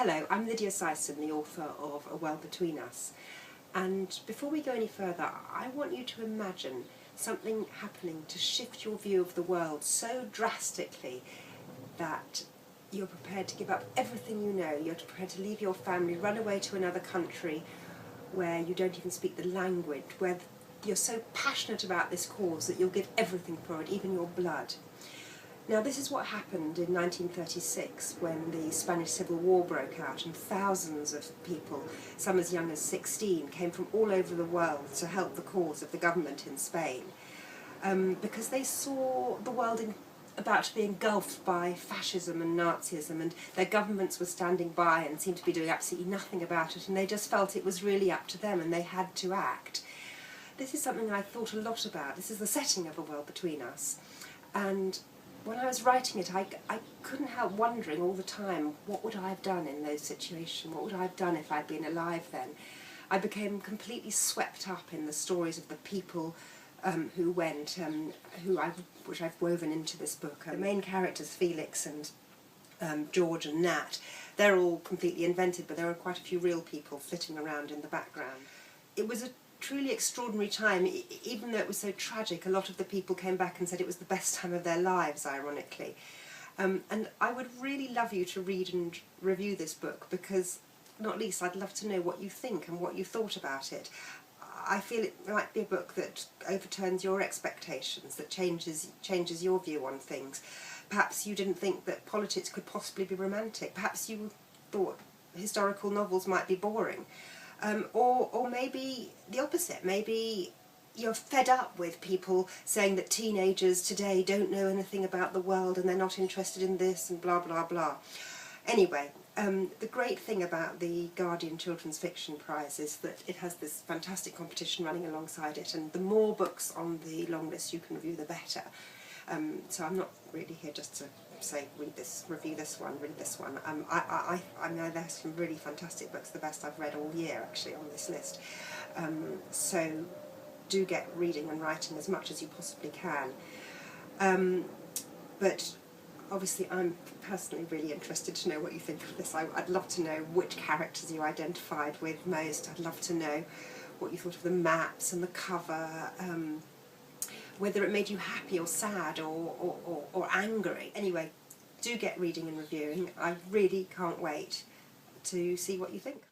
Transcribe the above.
Hello, I'm Lydia Syson, the author of A World Between Us. And before we go any further, I want you to imagine something happening to shift your view of the world so drastically that you're prepared to give up everything you know. You're prepared to leave your family, run away to another country where you don't even speak the language, where you're so passionate about this cause that you'll give everything for it, even your blood. Now, this is what happened in 1936 when the Spanish Civil War broke out, and thousands of people, some as young as 16, came from all over the world to help the cause of the government in Spain, because they saw the world about to be engulfed by fascism and Nazism, and their governments were standing by and seemed to be doing absolutely nothing about it, and they just felt it was really up to them and they had to act. This is something I thought a lot about. This is the setting of A World Between Us, and when I was writing it, I couldn't help wondering all the time, what would I have done in those situations? What would I have done if I'd been alive then? I became completely swept up in the stories of the people who went, which I've woven into this book. The main characters, Felix and George and Nat, they're all completely invented, but there are quite a few real people flitting around in the background. It was a truly extraordinary time. Even though it was so tragic, a lot of the people came back and said it was the best time of their lives, ironically. And I would really love you to read and review this book, because not least I'd love to know what you think and what you thought about it. I feel it might be a book that overturns your expectations, that changes your view on things. Perhaps you didn't think that politics could possibly be romantic. Perhaps you thought historical novels might be boring. Or maybe the opposite. Maybe you're fed up with people saying that teenagers today don't know anything about the world and they're not interested in this and blah blah blah. Anyway, the great thing about the Guardian Children's Fiction Prize is that it has this fantastic competition running alongside it, and the more books on the long list you can review, the better. So I'm not really here just to say read this, review this one, read this one. I know there's some really fantastic books, the best I've read all year actually on this list. So do get reading and writing as much as you possibly can. But obviously I'm personally really interested to know what you think of this. I'd love to know which characters you identified with most. I'd love to know what you thought of the maps and the cover, whether it made you happy or sad or angry. Anyway, do get reading and reviewing. I really can't wait to see what you think.